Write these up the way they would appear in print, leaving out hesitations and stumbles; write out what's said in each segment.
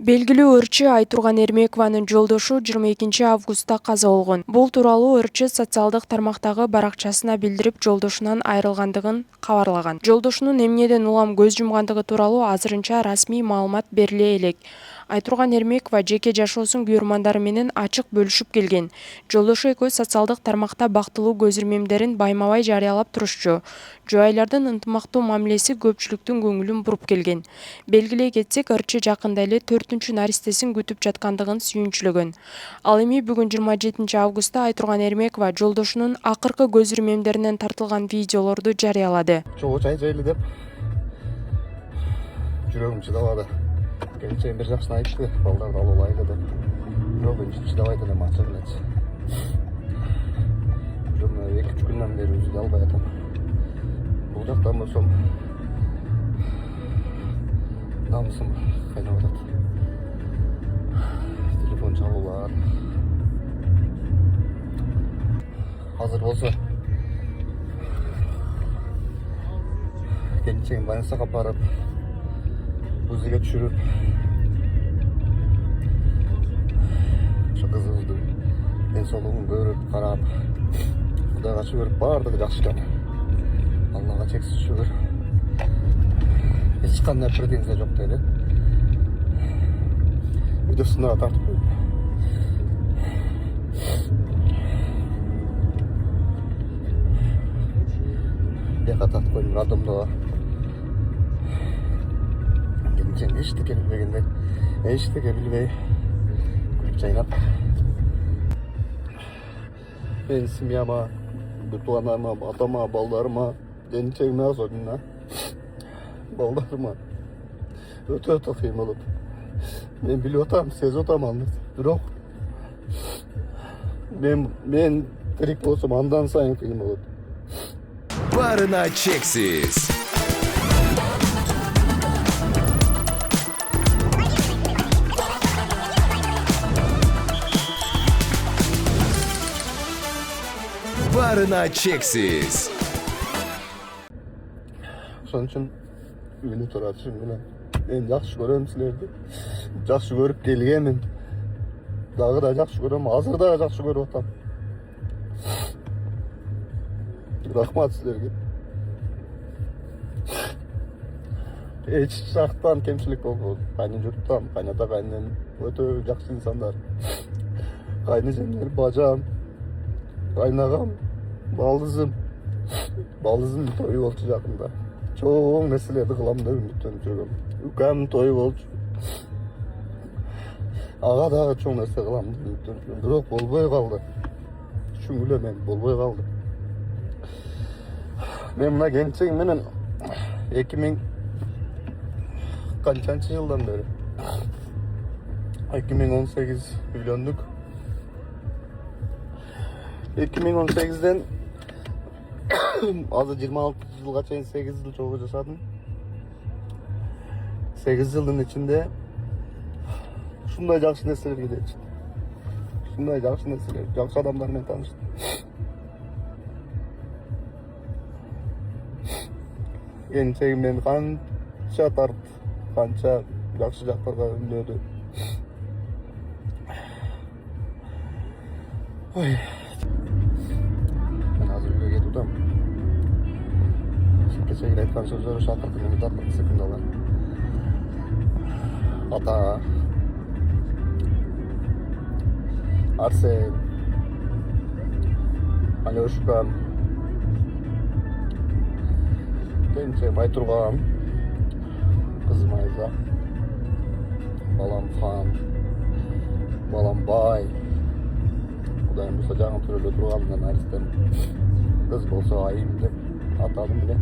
Белгилүү ырчы Айтурган Эрмекованын жолдошу 22 августта каза болгон. Бул тууралуу ырчы социалдык тармактагы баракчасына билдирип, жолдошунан айрылгандыгын кабарлаган. Жолдошунун эмнеден улам көз жумгандыгы тууралуу азырынча расмий маалымат бериле элек. Айтурган Эрмекова жеке жашоосун күйөрмандары менен ачык бөлүшүп келген. Жолдошу экөө социалдык тармакта бактылуу көз ирмемдерин байма-бай жарыялап турушчу. Жубайлардын ынтымактуу мамилеси көпчүлүктүн көңүлүн буруп келген. Белгилей кетсек, ырчы жакында эле 4-чү наристесин күтүп жаткандыгын сүйүнчүлөгөн. Ал эми бүгүн 27 августта Айтурган Эрмекова жолдошунун акыркы көз ирмемдеринен тартылган видеолорду жарыялады. Чогуу чай жайлы деп жүрөгүм чыдабады. Келчегим бир жакшыны айтты, балдарды алып алайлы деп. Бирок мен чыдабай элем ачыгын айтсам. Уже 2-3 күндөн бери үзүлө албай атам. Бул жактан болсом намысым кайнап атат. Телефон чалуулар. Азыр болсо келчегим больницага барып, УЗИге түшүрүп, кызыбыздын ден соолугун көрүп, карап, Кудайга шүгүр, баардыгы жакшы экен. Аллага чексиз шүгүр. Эч кандай претензия жок дейли. Видеосуна тартып коюп. Бияка тартып коюп, радомдо. Келинчегим эчтеке билбегендей, эчтеке билбей күлүп жайнап. Мен семьяма, туугандарыма, атама, балдарыма, келинчегиме особенно, балдарыма өтө кыйын болот. Мен билип атам, сезип атам аны. Бирок мен тирик болсом андан сайын кыйын болот. Барына чексиз. Барына чексиз. Ошон үчүн үйүнө турачы менен мен жакшы көрөм силерди. Жакшы көрүп келгенмин. Дагы да жакшы көрөм, азыр да жакшы көрүп атам. Рахмат силерге. Эч жактан кемчилик болбоду. Кайны журттан, кайната кайнем өтө жакшы инсандар. Кайнежемдер, бажам, кайнагам, балдызым тою болчу жакында. Чоң нерселерди кылам деп үмүттөнүп жүргөм. Үкөм тою болчу. Ага дагы чоң нерсе кылам деп үмүттөнүп жүргөм. Бирок болбой калды. Түшүнгүлө мен болбой калды. Мен мына келинчегим менен 2000 канчанчы жылдан бери 2018 үйлөндүк. 2018'den azı 26 yılga çeyin 8 yıl çoğu yaşadım. 8 yılın içinde şunday jakşı nesler gidiyor. Şunday jakşı nesler, jakşı adamlarla tanıştım. Gelin men kança tart, kança jakşı jaklarga ündödü. Oy. Там кечеги айткан сөздөрү шакыртып мени тартып секундалар. Ата, Арсен, Алёшкам, келинчегим Айтурган, кызым Айза, балам Хан, балам Бай, Кудайым буйрса жаңы төрөлө турганымдан наристем. Kız bolsa ayım деп атадым эле.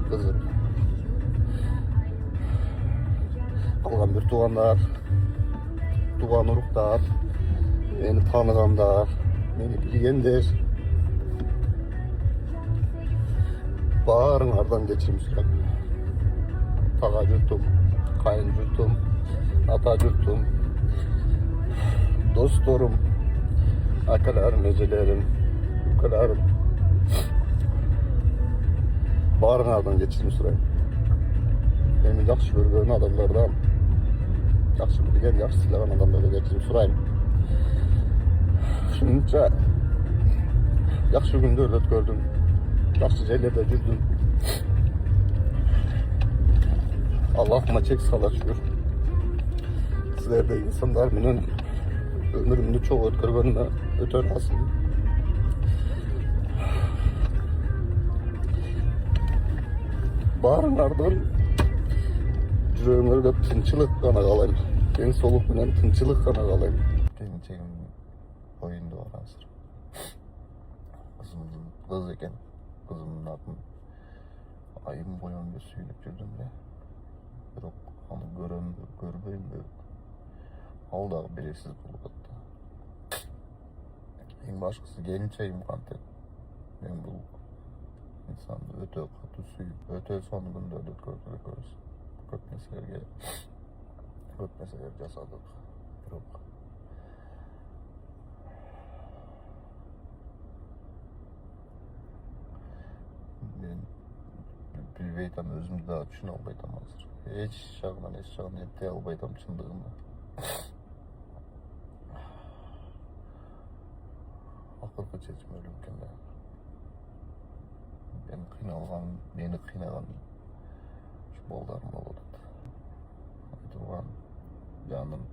Кызым. Калган бир туугандар, тууган уруктар, мени тааныгандар, мени билгендер. Баарыңардан кечирим сурайм. Тага журтум, кайын журтум, ата журтум, досторум, akalarım, ecelerim, ukalarım. Bağrınlardan geçirmiş sırayım. meni yaxşı görgөн adamlardan, yaxşı bilgen, yaxşı silagan adamlardan erkin surayım. Şununca yaxşı günler ötkürdüm, yaxşı yerlerde жүрдüm. Allah'ıma çek sala şükür. Sizler de insanlar menen ömrümdü çok ötkürgönüne ötör asıl. Barыңlardan жүрөгүңөрдө тынчылык гана калайын. Ден соолук менен тынчылык гана калайын. Келинчегим оюнда бар азыр. Кыз экен. Кызымдын атын айым коем деп сүйлөп жүрдүм эле. Бирок аны көрөмбү, көрбөймбү? Ал дагы белгисиз болуп атты. Эң башкысы келинчегим кантет. Мен бул insandı öte katı suyu, öte son günde ötkürdük. Köp meseleler jasadık. Bирок men bilbeytam, özümdü daha düşüne albaytam azır. Hiç şagынан ette albaytam çındığında. Akıllı çeçim ölümken de. Ben kıyналган, meni kıynagan şu baldarım oldu. Aytылган жаным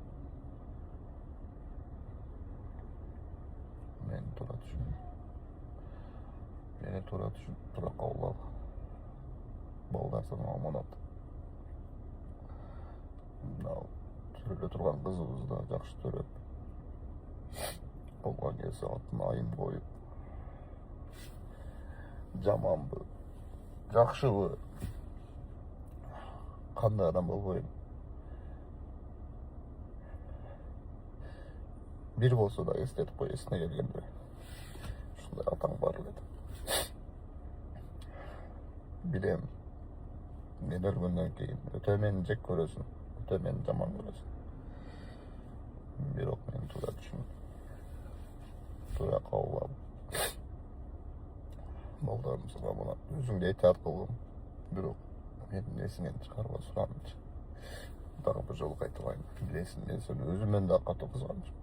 meni тура түшүн. Meni тура түшүн, тура кабыл ал. Балдар сага аманат. Мынау төрөлө турган кызыбызды да жакшы төрөп, алган кезде атын айым коюп, жаманбы, жакшыбы, кандай адам болбойм. Bir болсо да эстетип кой, эсине келгенде. Ушундай атаң бар эле. Билем, мен өлгөндөн кийин өтө мени жек көрөсүң, өтө мени жаман көрөсүң. Бирок мен туура түшүн, туура кабыл алып, балдарымызга мына өзүңдү этият кылгын. Бирок менин эсиңен чыгарба суранычы. Дагы бир жолу кайталайм. Билесиң, мен сени өзүмөн да катуу кызганчым.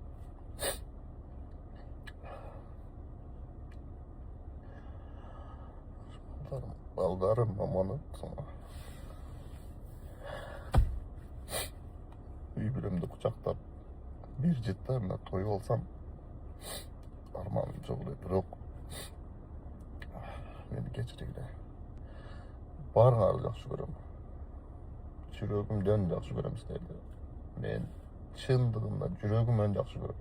Балдарым аманат сага. Үй бүлөмдү кучактап, бир жыттарына той болсам, арманым жок эле. Бирок мени кечиргиле. Баарыңарды жакшы көрөм. Жүрөгүмдөн жакшы көрөм силерди. Мен чындыгында жүрөгүмдөн жакшы көрөм.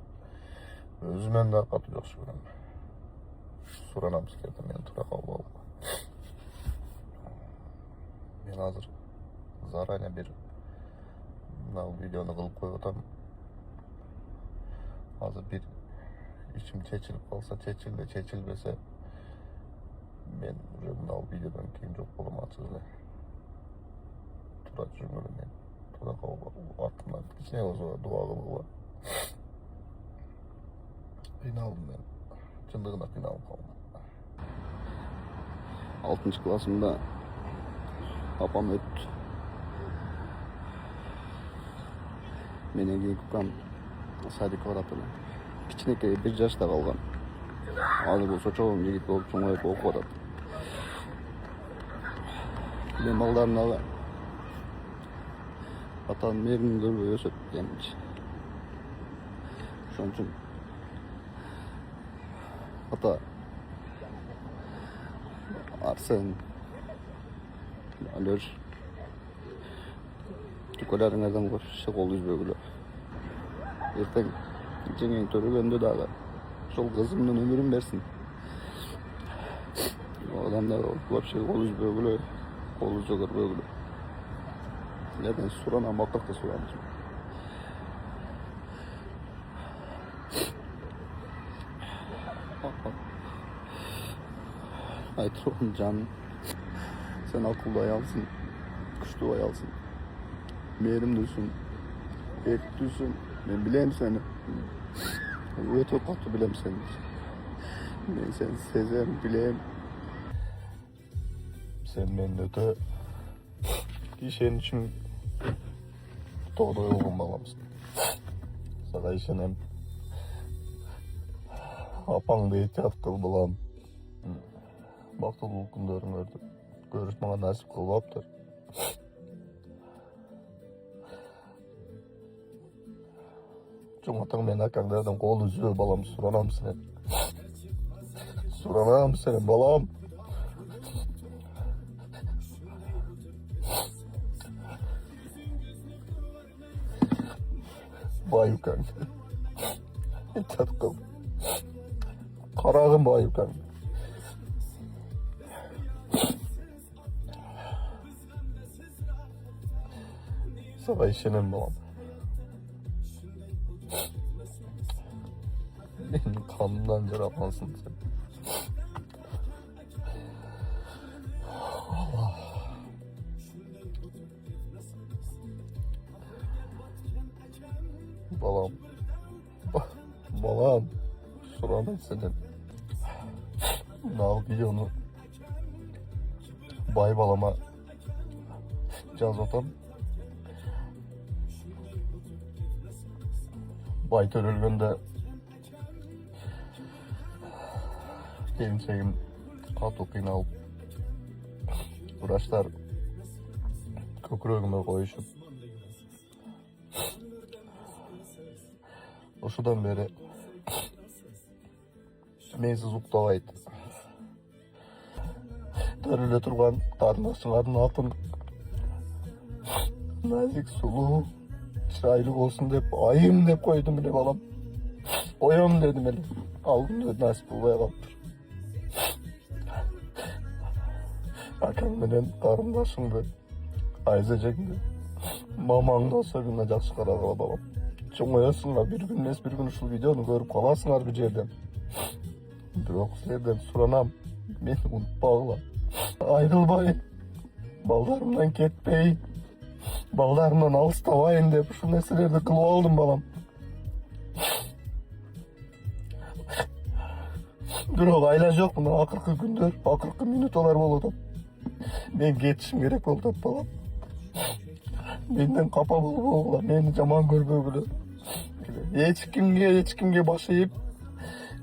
Өзүмөн да катуу жакшы көрөм. Суранам силерден, мени туура кабыл алгыла. Мен азыр заранее бир мына видеону кылып коюп атам. Азыр бир ичим чечилип калса, чечилди, чечилбесе мен уже мына видеодон кийин жок болом ачык эле. Туура жүргөн мен, туура кабыл артымдан кичине болсо дуа кылгыла. Кыйналдым мен, чындыгында кыйналып калдым. 6 классымда апам өттү. Менен кийинки апам садикке барат эле. Кичинекей 1 жашта калган. Азыр болсо чоң жигит болуп чоңоюп окуп атат. Мен балдарым дагы атанын мээрин көрбөй өсөт демчи. Ошон үчүн ата Арсен, Алёш, түкөлөрүңөрдөн кош кол үзбөгүлө. Эртең жеңең төрөгөндө дагы ошол кызымдын өмүрүн берсин. Одан да вообще кол үзбөгүлө, кол үзөгөрбөгүлө. Силерден суранам, акыркы суранычым. Aytылган жаным, sen akıllı ayalsın, güçlü ayalsın, mehrimlisin, erklisin, ben bileyim seni, öte katı bileyim seni, ben seni sezerim, bileyim, sen benden öte işenişim doğru yolun balamsın. Sana işenem. Apаңды ehtiyat kıl balam. Бактылуу күндөрүңөрдү көрүш мага насип кылып аптыр. Чоңотоң мен акаңдардан колу үзбө балам, суранам сенен. Суранам сенен балам. Байукаң. Ehtiyat kıl. Karagım bayukаң. Sana işenem balam. Benim kanımdan jaralansın sen. Allah. Balam. Balam. Suranam senen. Al videonu. Bay balama. Caz otam. Bay törülgünde kelinçegim katı kıynalıp Vraçlar kökürögüme koyuşup ошодан бери менсиз уктабайт. Төрүлө турган карындашыңардын атын назик, сулуу, чырайлуу болсун деп айым деп койдум эле балам. Оем дедим эле. Ал күндө насип болбой калыптыр. Акаң менен карындашыңды, айза эжеңди, мамаңды особенно жакшы карагыла балам. Чоңоясыңар, бир күн эмес бир күн ушул видеону көрүп каласыңар бир жерден. Бирок силерден суранам, мени унутпагыла. Айрылбай, балдарымдан кетпей, балдарымдан алыстабайын деп ушул нерселерди кылып алдым балам. Бирок айла жок, мына акыркы күндөр, акыркы мүнөттөр болуп атат. Мен кетишим керек болуп атат балам. Менден капа болбогула, мени жаман көрбөгүлө. Эч кимге баш ийип,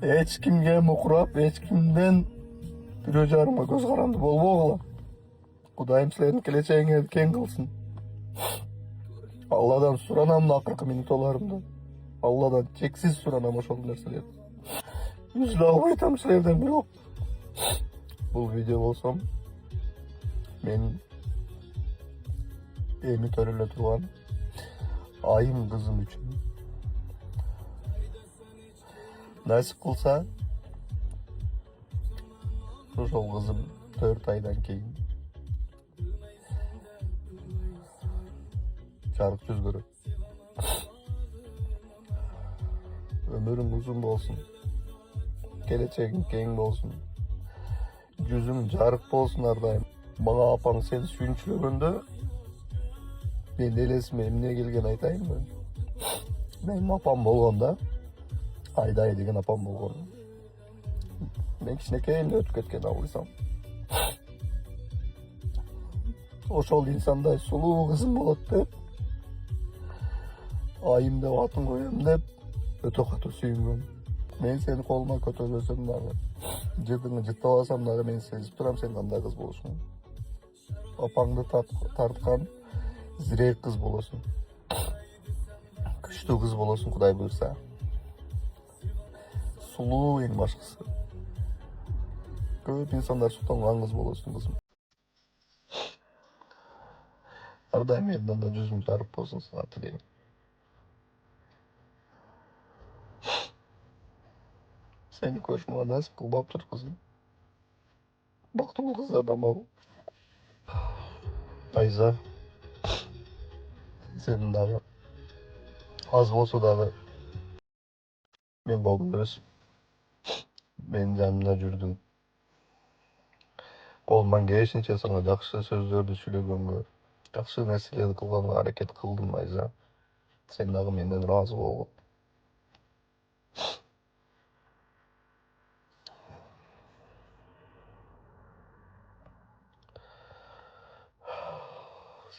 эч кимге мукурап, эч кимден бирөө жарыма көз каранды болбогула. Кудайым силердин келечегиңерди кең кылсын. Алладан суранам акыркы мүнөттөрүмдө. Алладан чексиз суранам ошол нерселерди. Үзүлө албай атам силерден, бирок бул видео болсом мен эми төрөлө турган айым кызым үчүн насип кылса ошол кызым 4 айдан кийин жарык жүз көрөт. Өмүрүң узун болсун, келечегиң кең болсун, жүзүң жарык болсун ар дайым. Мага апаң сени сүйүнчүлөгөндө мен элесиме эмне келген айтайынбы? Менин апам болгондо, Айдай деген апам болгон. Мен кичинекей эле өтүп кеткен алгысам. Ошол инсандай сулуу кызым болот деп, айым деп атын коем деп өтө катуу сүйүнгөм. Мен сени колума көтөрбөсөм дагы, жырдыңы жыттабасам дагы мен сезип турам сен кандай кыз болушуңду. Апаңды тарткан зирек кыз болосуң. Күчтүү кыз болосуң, Кудай буйрса. Сулуу эң башкысы. Көп инсандар суктанган кыз болосуң, кызым. Ар дайым менен да жүзүң жарык болсун сага тилейм. Сени көрүш мага насип кылбаптыр, кызым. Бактылуу кыздардан бол. Айза, сен дагы аз болсо дагы мен колумда өсүп, менин жанымда жүрдүң. Колумдан келишинче сага жакшы сөздөрдү сүйлөгөнгө, жакшы нерселерди кылганга аракет кылдым, Айза. Сен дагы менден ыраазы болгу.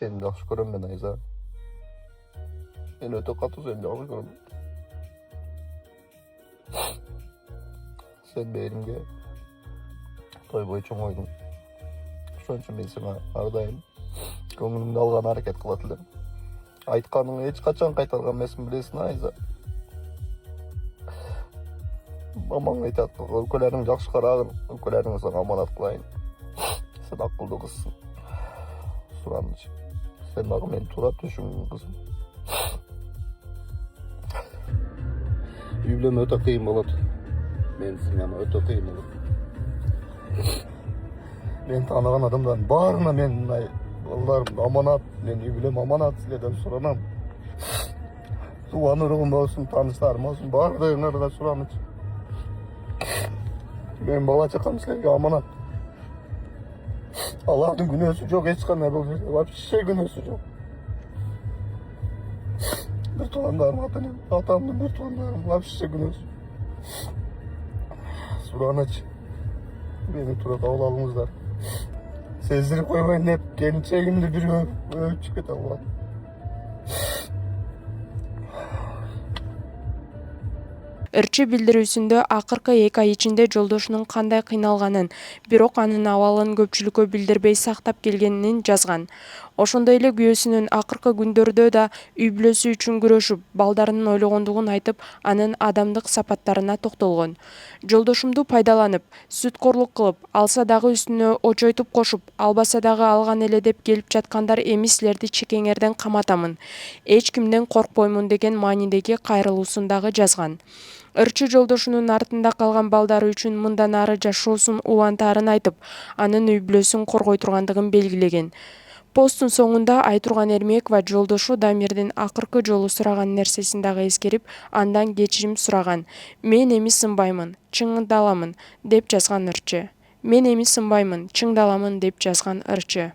Seni de yaxşı görem ben Ayza. Ben öte katı seni de yaxşı görem. Sen benimge toy boyu çoğun oydun. Şunun için ben sana ardayım. Көңілімді алған hareket kılatılar. Айтқаныңы hiç kaçan kaytargan mesin bilesin Ayza. Mamang aytat, өлкөлерің жақсы қарағын, өлкөлеріңі sana аманат қылайын. Sen akıllı kızsın. Suranıcı. Sen bak beni turat düşünün kızım. Üyleme öte kıyım болады. Men сіңлем öte kıyım болады. Ben tanıgan adamdan barına men балдарым аманат, мен үйлем аманат силерден суранам. Туған ұрығым болсын, таныштарым болсын, бардығыңарға суранычы. Мен бала чакам силерге аманат. Аллахтың күнөөсү жок, ешқандай бұл жерде вообще күнөөсү жок. Bir туғандарым атамдын bir туғандарым вообще күнөөсү. Суранычы. Мени тура табыл алыңыздар. Sezdirip koymayın hep geleceğimde bir ölçü kötü Allah. Ырчы билдирүүсүндө акыркы 2 ай ичинде жолдошунун кандай кыйналганын, бирок анын абалын көпчүлүккө билдирбей сактап келгенин жазган. Ошондой эле күйөөсүнүн акыркы күндөрдө да үй бүлөсү үчүн күрөшүп, балдарынын ойлогондугун айтып, анын адамдык сапаттарына токтолгон. Жолдошумду пайдаланып, сүткорлук кылып, алса дагы үстүнө очойтуп кошуп, албаса дагы алган эле деп келип жаткандар эми силерди чекеңерден каматамын. Эч кимден коркпоймун деген маанидеги кайрылуусундагы жазган. Ырчы жолдошунун артында калган балдары үчүн мындан ары жашоосун улантаарын айтып, анын үй бүлөсүн коргой тургандыгын белгилеген. Посттун соңунда Айтурган Эрмекова жолдошу Дамирдин акыркы жолу сураган нерсесин дагы эскерип, андан кечирим сураган. Мен эми сынбаймын, чыңдаламын деп жазган Ырчы. Мен эми сынбаймын, чыңдаламын деп жазган Ырчы.